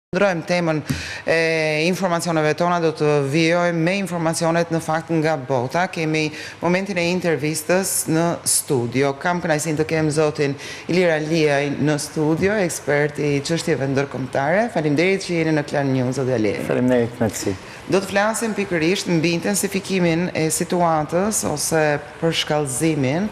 Ndrojmë temën e informacioneve tona, do të vijojmë me informacionet në fakt nga bota. Kemi momentin e intervistës në studio. Kam kënaqësinë të kem zotin Ilir Aliaj në studio, ekspert i çështjeve ndërkombëtare. Faleminderit që jeni në Klan News, zoti Aliaj. Faleminderit, Maxi. Do të flasim pikërisht mbi intensifikimin e situatës ose përshkallëzimin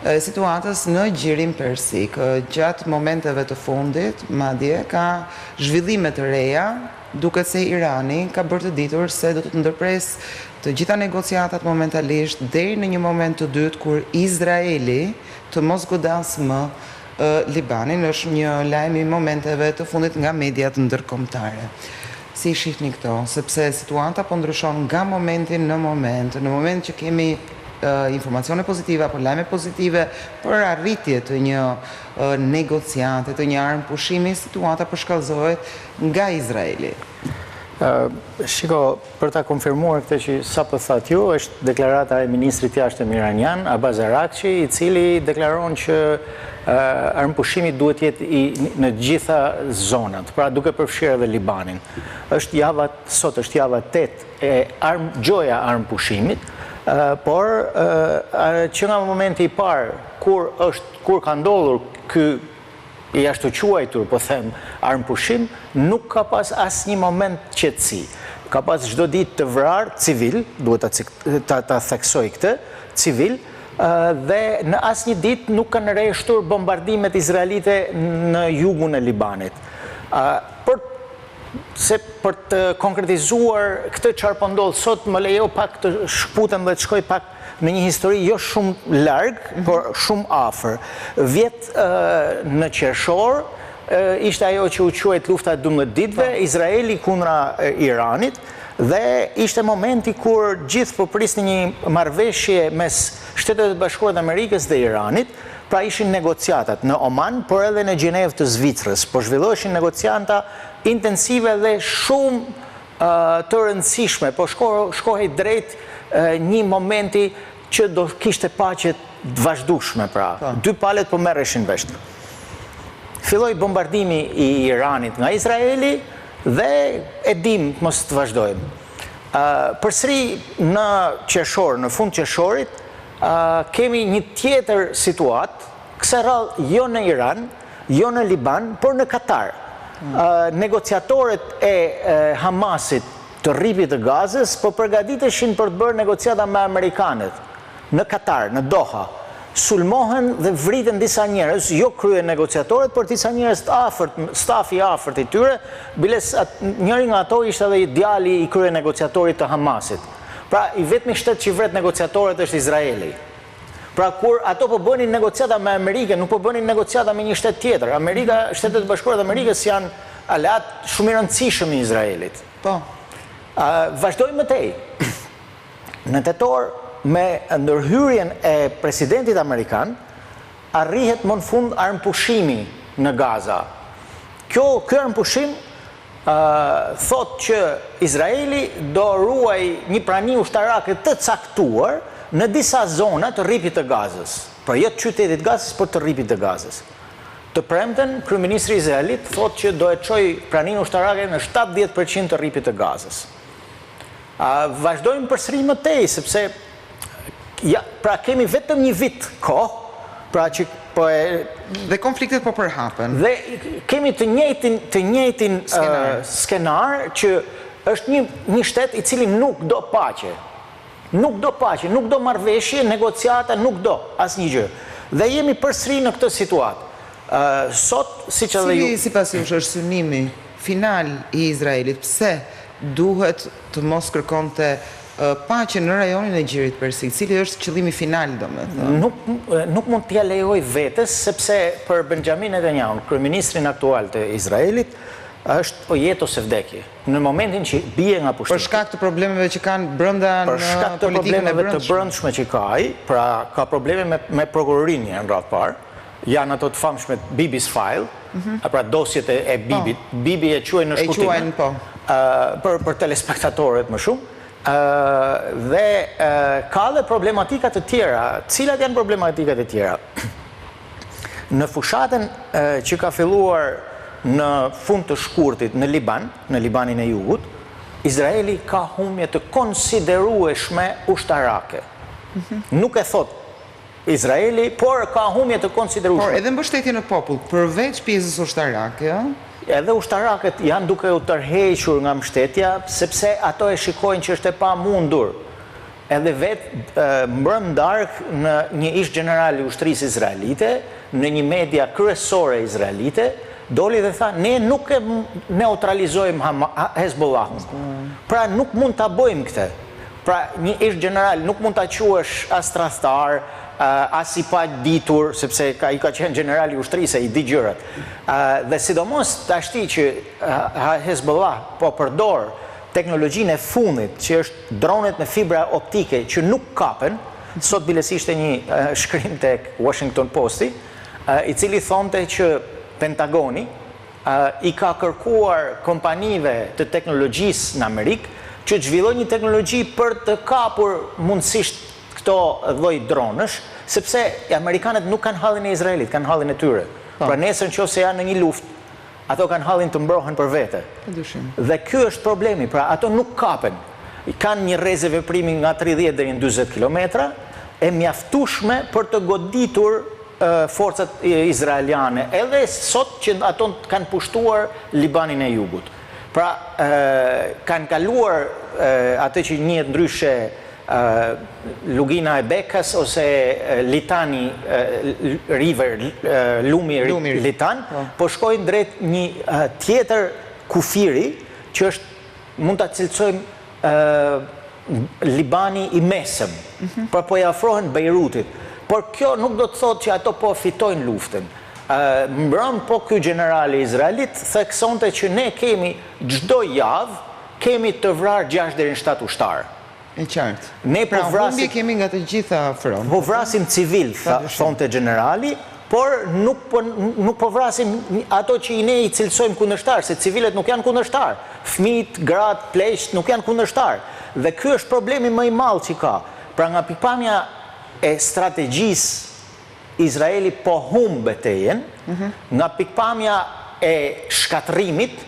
situatës në Gjirin Persik. Gjatë momenteve të fundit, madje ka zhvillime të reja, duket se Irani ka bërë të ditur se do të ndërpres të gjitha negociatat momentalisht deri në një moment të dytë kur Izraeli të mos godas më Libanin. Është një lajm i momenteve të fundit nga mediat ndërkombëtare. Si shihni këto, sepse situata po ndryshon nga momentin në moment që kemi informacione pozitive apo lajme pozitive për arritje të një negociate, të një armë pushimi, situata përshkallëzohet nga Izraeli. Shiko, për ta konfirmuar këtë që sapo thatë ju, është deklarata e ministrit jashtëm iranian, Abbas Araghchi, i cili deklaron që armë pushimi duhet jetë në gjitha zonat, pra duke përfshirë edhe Libanin. Sot është java 8 e gjoja armë pushimit, por që nga momenti i parë kur ka ndodhur ky i ashtu quajtur, po them, armë pushim, nuk ka pas asnjë moment qetësi. Ka pas çdo ditë të vrarë civil, duhet ta theksoj këtë, civil, dhe në asnjë ditë nuk kanë rreshtur bombardimet izraelite në jugun e Libanit. Për të konkretizuar këtë çfarë po ndodh sot, më lejo pak të shputem dhe të shkoj pak në një histori jo shumë larg, por shumë afër. Vjet në qershor ishte ajo që u quajt lufta e 12 ditëve, Izraeli kundra Iranit, dhe ishte momenti kur gjithë po prisnin një marrëveshje mes Shtetet e Bashkuara të Amerikës dhe Iranit. Pra ishin negociatat në Oman, por edhe në Gjenevë të Zvicrës, po zhvilloheshin negociata intensive dhe shumë të rëndësishme, po shkohej drejt një momenti që do kishte paqe të vazhdueshme, pra. Dy palët po merreshin vesh. Filloi bombardimi i Iranit nga Izraeli dhe e dim mos të vazhdojmë. Përsëri në qershor, në fund qershorit, kemi një tjetër situatë, kësaj radhë jo në Iran, jo në Liban, por në Katar. Negociatorët e Hamasit të rripit të Gazës po përgatiteshin për të bërë negociata me amerikanët në Katar, në Doha. Sulmohen dhe vriten disa njerëz, jo krye negociatorët, por disa njerëz të afërt, stafi i afërt i tyre, biles njëri nga ato ishte edhe djali i krye negociatorit të Hamasit. Pra, i vetmi shtet që vret negociatorët është Izraeli. Pra, kur ato po bënin negociata me Amerikën, nuk po bënin negociata me një shtet tjetër. Shtetet e Bashkuara të Amerikës janë aleat shumë i rëndësishëm i Izraelit. Po. Vazhdojmë më tej. Në tetor, me ndërhyrjen e presidentit amerikan, arrihet më në fund armëpushimi në Gaza. Ky armëpushim thot që Izraeli do ruaj një prani ushtarake të caktuar në disa zona të rripit të Gazës. Pra jo të qytetit Gazës, por të rripit të Gazës. Të premten, kryeministri i Izraelit thot që do e çojë praninë ushtarake në 70% të rripit të Gazës. Vazhdojmë përsëri më tej, sepse pra kemi vetëm një vit kohë, pra që dhe konfliktet po përhapen. Dhe kemi të njëjtin skenar që është një shtet i cili nuk do paqe. Nuk do paqe, nuk do marrëveshje, negociata, nuk do asnjë gjë. Dhe jemi përsëri në këtë situatë. Sot, siç edhe ju... Sipas jush është synimi final i Izraelit, pse duhet të mos kërkonte paqe në rajonin e Gjirit Persik, cili është qëllimi final, domethënë. Nuk mund t'ja lejoj vetes, sepse për Benjamin Netanyahu, kryeministrin aktual të Izraelit, është o jetë ose vdekje. Në momentin që bie nga pushteti. Për shkak të problemeve që kanë brenda në politikën e brendshme. Për shkak të problemeve të brendshme që ka ai, pra ka probleme me prokurorinë në radhë parë, janë ato të famshme Bibi's File, pra dosjet e Bibit. Bibi e quajnë në shkurtim. Për telespektatorët më shumë. Dhe ka dhe problematikat të tjera. Cilat janë problematikat e tjera? Në fushatën që ka filluar në fund të shkurtit në Liban, në Libanin e Jugut, Izraeli ka humje të konsiderueshme ushtarake. Nuk e thot Izraeli, por ka humje të konsiderueshme. Por edhe mbështetje në popull, përveç pjesës ushtarake, edhe ushtarakët janë duke u tërhequr nga mbështetja, sepse ato e shikojnë që është e pamundur. Edhe vetë mbrëm darkë në një ish general i ushtrisë izraelite, në një media kryesore izraelite, doli dhe tha, ne nuk e neutralizojmë Hezbollahun. Pra nuk mund të bëjmë këte. Pra një ish general nuk mund të quash as tradhtar, as i pa ditur, sepse i ka qenë generali i ushtrisë, i di gjërat. Dhe sidomos të ashti që Hezbollah po përdor teknologjinë e fundit, që është dronet me fibra optike që nuk kapen, sot bilesisht e një shkrim tek Washington Posti, i cili thonte që Pentagoni i ka kërkuar kompanive të teknologjisë në Amerikë që të zhvilloj një teknologji për të kapur mundësisht këto lloj dronësh, sepse Amerikanët nuk kanë hallin e Izraelit, kanë hallin e tyre. Pra nesër nëse janë në një luftë, ato kanë hallin të mbrohen për vete. Dhe ky është problemi, pra ato nuk kapen. Kanë një rrezë veprimi nga 30 deri në 40 kilometra, e mjaftueshme për të goditur forcat izraeliane, edhe sot që ato kanë pushtuar Libanin e Jugut. Pra, kanë kaluar atë që njihet ndryshe Lugina e Bekas ose Litani River, lumi Litan, po shkojnë drejt një tjetër kufiri që është, mund ta cilësojmë Libani i mesëm, pra po i afrohen Beirutit. Por kjo nuk do të thotë që ato po fitojnë luftën. Mbrëm po ky generali izraelit theksonte që ne kemi çdo javë kemi të vrarë 6 deri në 7 ushtarë. E qartë. Ne pra humbje kemi nga të gjitha frontet. Po vrasim civil, thonte generali, por nuk po vrasim ato që ne i cilësojmë kundërshtar, se civilet nuk janë kundërshtar. Fëmijët, gratë, pleqt nuk janë kundërshtar. Dhe ky është problemi më i madh që ka. Pra nga pikpamja e strategjisë Izraeli po humb betejën, nga pikpamja e shkatrimit,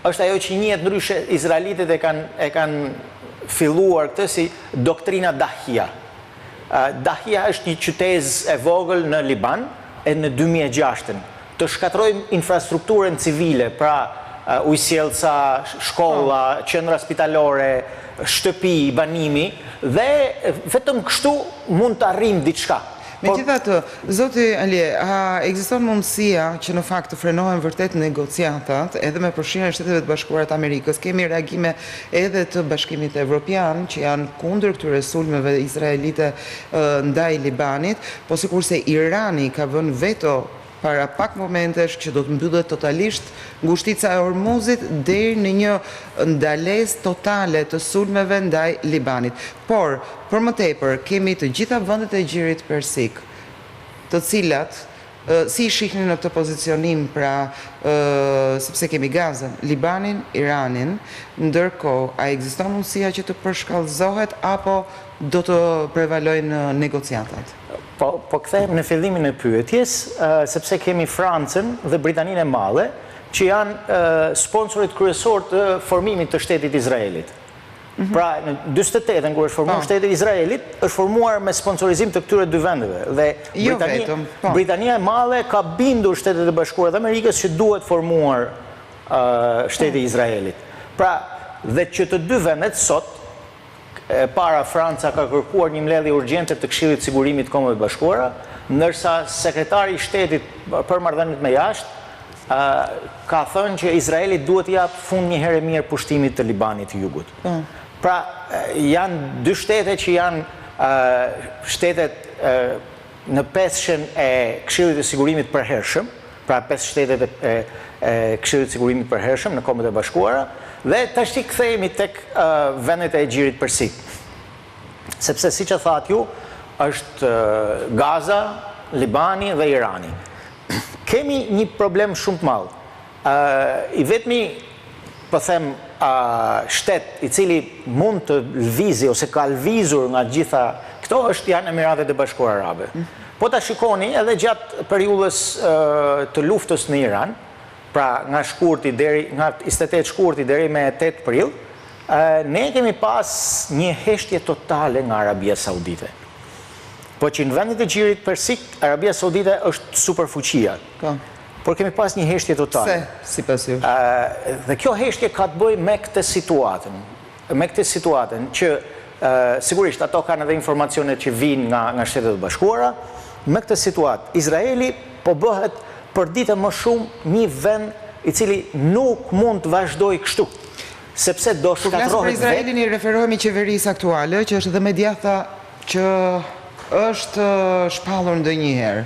është ajo që njihet ndryshe izraelitët e kanë filluar këtë si doktrina Dahia. Dahia është një qytet e vogël në Liban e në 2006-ën. Të shkatrojmë infrastrukturën civile, pra ujësjellca, shkolla, qendra spitalore, shtëpi, banimi, dhe vetëm kështu mund të arrijmë diçka. Megjithatë, zoti Alie, ekziston mundësia që në fakt të frenohen vërtet negociatat edhe me përfshirjen e Shteteve të Bashkuara të Amerikës. Kemi reagime edhe të Bashkimit Evropian që janë kundër këtyre sulmeve izraelite ndaj Libanit, po sikurse Irani ka vënë veto para pak momentesh që do të mbyllet totalisht ngushtica e Hormuzit deri në një ndalesë totale të sulmeve ndaj Libanit. Por, për më tepër, kemi të gjitha vendet e Gjirit Persik, të cilat si shihni në këtë pozicionim, pra sepse kemi Gazën, Libanin, Iranin, ndërkohë a ekziston mundësia që të përshkallëzohet apo do të prevalojnë negociatat? Po kthehem në fillimin e pyetjes, sepse kemi Francën dhe Britaninë e Madhe, që janë sponsorit kryesor të formimit të shtetit Izraelit. Pra, në 48-ën, kur është formuar shteti Izraelit, është formuar me sponsorizim të këtyre dy vendeve. Dhe Britania e Madhe ka bindur Shtetet e Bashkuara të Amerikës që duhet formuar shteti Izraelit. Pra, dhe që të dy vendet sot, para Franca ka kërkuar një mbledhje urgjente të Këshillit të Sigurimit të Kombeve të Bashkuara, ndërsa sekretari i shtetit për marrëdhëniet me jashtë ka thënë që Izraeli duhet të japë fund një herë mirë pushtimit të Libanit të Jugut. Pra, janë dy shtete që janë shtetet në peshën e Këshillit të Sigurimit të Përhershëm, pra 5 shtetet e Këshillit të Sigurimit të Përhershëm në Kombet e Bashkuara, dhe tashti kthehemi tek vendet e Gjirit Persik. Sepse siç e thatë ju, është Gaza, Libani dhe Irani. Kemi një problem shumë të madh. I vetmi, po them, shtet i cili mund të lvizi ose ka lvizur nga gjitha këto janë Emiratet e Bashkuara Arabe. Po ta shikoni edhe gjatë periudhës të luftës në Iran, pra nga 28 shkurti deri me 8 prill, ne kemi pas një heshtje totale nga Arabia Saudite. Po që në vendit e gjirit persik, Arabia Saudite është superfuqia. Por kemi pas një heshtje totale. Se, si pas jush? Dhe kjo heshtje ka të bëj me këtë situatën, që sigurisht ato kanë edhe informacionet që vinë nga Shtetet e Bashkuara, me këtë situatë, Izraeli po bëhet për ditë më shumë një vend i cili nuk mund të vazhdoj kështu. Sepse do shkatrohet vetë. Për Izraelin i referohemi qeverisë aktuale, që është dhe mediata që është shpallur ndonjëherë.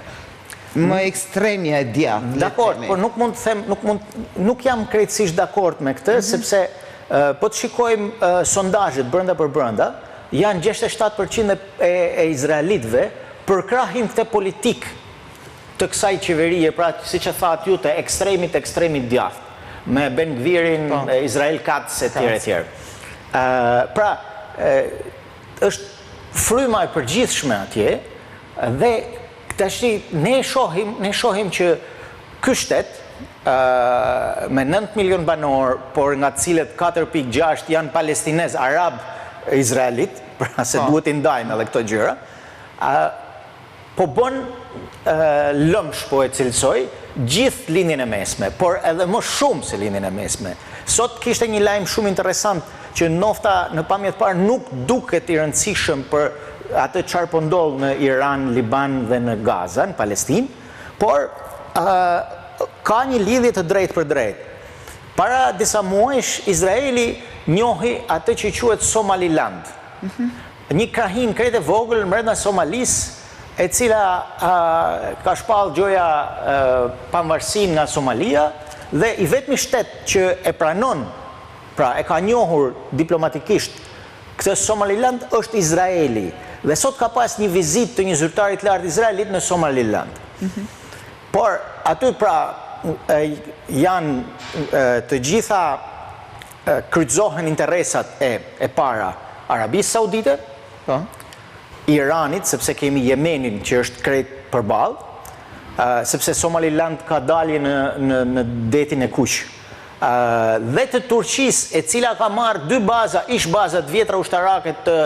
Më ekstremja e djathtë. Dakord, por nuk jam krejtësisht dakord me këtë, sepse po të shikojmë sondazhet brenda për brenda, janë 67% e izraelitëve për krahin këtë politik të kësaj qeverie, pra si që thatë ju të ekstremit djathtë, me Ben Gvirin, Izrael Katz e tjerë. Pra, është fryma e përgjithshme atje, dhe tashi ne shohim që ky shtet me 9 milion banor, por nga cilët 4.6 janë palestinez, arab, izraelit, pra se duhet i ndajmë edhe këto gjëra, po bën lëmsh, po e cilësoj, gjithë linjën e mesme, por edhe më shumë se linjën e mesme. Sot kishte një lajm shumë interesant që nofta në pamjet parë nuk duket i rëndësishëm për atë çfarë po ndodh në Iran, Liban dhe në Gaza, në Palestinë, por ka një lidhje të drejtë për drejtë. Para disa muajsh, Izraeli njohi atë që quhet Somaliland. Një krahin krejt e vogël brenda Somalisë, e cila ka shpall gjoja pavarësinë nga Somalia, dhe i vetmi shtet që e pranon, pra e ka njohur diplomatikisht këtë Somaliland, është Izraeli. Dhe sot ka pas një vizitë të një zyrtarit lartë Izraelit në Somaliland. Por aty pra janë të gjitha kryqëzohen interesat e para Arabisë Saudite, Iranit, sepse kemi Jemenin që është krejt përballë, sepse Somaliland ka dalje në detin e Kuq. Dhe të Turqisë, e cila ka marrë 2 baza, ish bazat vjetra ushtarake të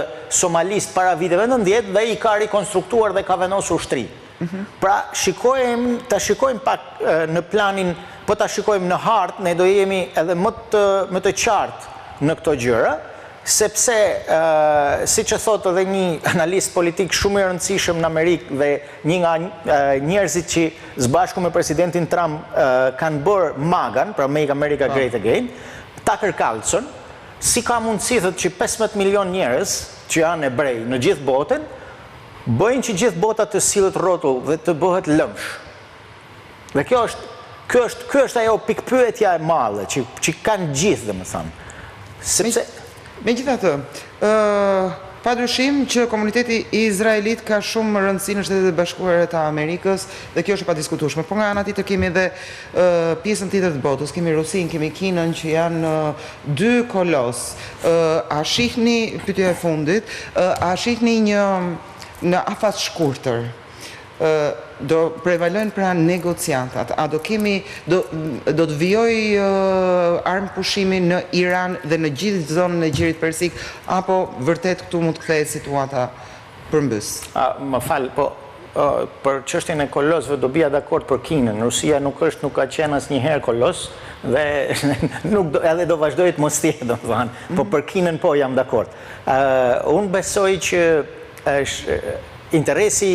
Somalisë para viteve 90 dhe i ka rikonstruktuar dhe ka vendosur ushtri. Pra, ta shikojmë pak në planin, po ta shikojmë në hartë, ne do jemi edhe më të qartë në këto gjëra, sepse, si që thotë edhe një analist politik shumë i rëndësishëm në Amerikë dhe një nga njerëzit që zbashku me presidentin Trump kanë bërë MAGA-n, pra Make America Great Again, Tucker Carlson, si ka mundësi thëtë që 15 milion njerëz që janë ebrej në gjithë botën, bëjnë që gjithë bota të sillet rrotull dhe të bëhet lëmsh. Dhe kjo është ajo pikpyetja e madhe që kanë gjithë, domethënë. Sepse megjithatë, padyshim që komuniteti izraelit ka shumë rëndësi në Shtetet e Bashkuara të Amerikës dhe kjo është e padiskutueshme. Por nga ana tjetër kemi edhe pjesën tjetër të botës, kemi Rusinë, kemi Kinën që janë 2 kolos. A shihni, pyetja e fundit, a shihni një në afat shkurtër, do prevalojnë pra negociantat, a do të vijoj armë pushimi në Iran dhe në gjithë zonën e Gjirit Persik, apo vërtet këtu mund të kthehet situata përmbys? Më fal, po për çështjen e kolosëve do bija dakord për Kinën. Rusia nuk ka qenë asnjëherë kolos dhe edhe do vazhdoj të mos jetë, domethënë, po për Kinën po jam dakord. Unë besoj që interesi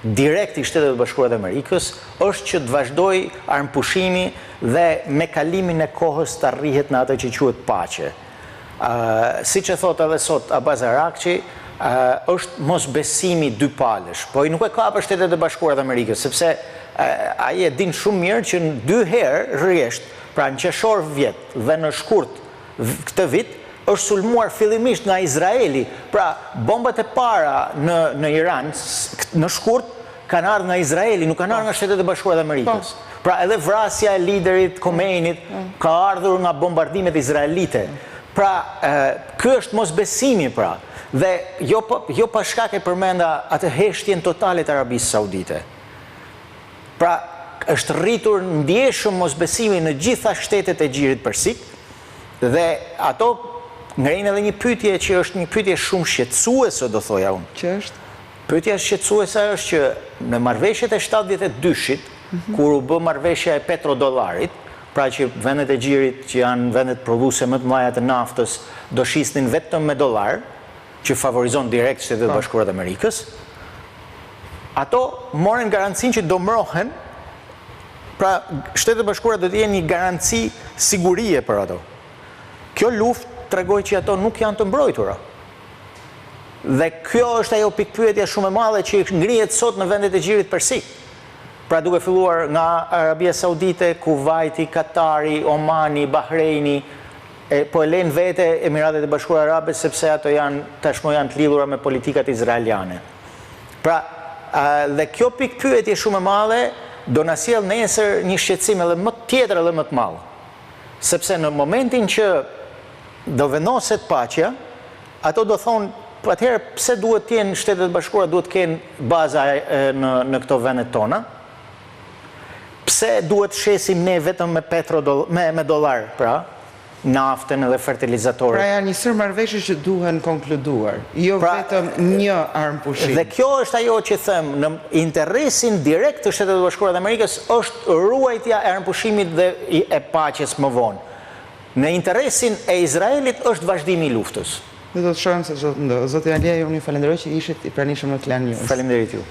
direkt i Shtetet e Bashkuara të Amerikës është që të vazhdoj armëpushimi dhe me kalimin e kohës të arrihet në atë që quhet paqe. Si që thot edhe sot Abbas Arakçi, është mosbesimi dypalësh, po i nuk e ka për Shtetet e Bashkuara të Amerikës, sepse ai e din shumë mirë që në 2 herë rresht, pra në qershor vjet dhe në shkurt këtë vit, është sulmuar fillimisht nga Izraeli. Pra, bombat e para në Iran, në shkurt, kanë ardhur nga Izraeli, nuk kanë ardhur nga Shtetet e Bashkuara të Amerikës. Pra, edhe vrasja e liderit Khomeinit ka ardhur nga bombardimet izraelite. Pra, ky është mosbesimi, pra. Dhe jo pa shkak e përmenda atë heshtjen totale të Arabisë Saudite. Pra, është rritur ndjeshëm mosbesimi në gjitha shtetet e Gjirit Persik, dhe ato ngrenin edhe një pyetje që është një pyetje shumë shqetësuese, do thoja unë. Që është? Pyetja shqetësuese është që në marrëveshjet e 72-shit, kur u bë marrëveshja e petrodollarit, pra që vendet e Gjirit që janë vendet prodhuese më të mëdha të naftës do shisnin vetëm me dollar, që favorizon direkt Shtetet Bashkuara të Amerikës, ato morën garancinë që do mbrohen. Pra, Shtetet Bashkuara do të jenë një garanci sigurie për ato. Kjo luftë tregoi që ato nuk janë të mbrojtura. Dhe kjo është ajo pikpyetja shumë e madhe që ngrihet sot në vendet e Gjirit Persik. Pra duke filluar nga Arabia Saudite, Kuwaiti, Katari, Omani, Bahreini, po e lejnë vete Emiratet e Bashkuara Arabe sepse ato tashmë janë të lidhura me politikat izraeliane. Pra, dhe kjo pikpyetje shumë e madhe do na sjell nesër një shqetësim edhe më tjetër edhe më të madh. Sepse në momentin që do vendoset paqja, ato do thonë, atëherë pse duhet të jenë Shtetet Bashkuara, duhet të kenë baza në këto vendet tona? Pse duhet shesim ne vetëm me dollar, pra, naftën edhe fertilizatorët? Pra janë një sër marrëveshje që duhen konkluduar, jo vetëm një armë pushimi. Dhe kjo është ajo që them, në interesin direkt të Shtetet Bashkuara të Amerikës është ruajtja e armëpushimit dhe e paqes më vonë. Në interesin e Izraelit është vazhdimi i luftës. Ne do të shohim se zoti Alia, ju falenderoj që ishit i pranishëm në Klan News. Faleminderit ju.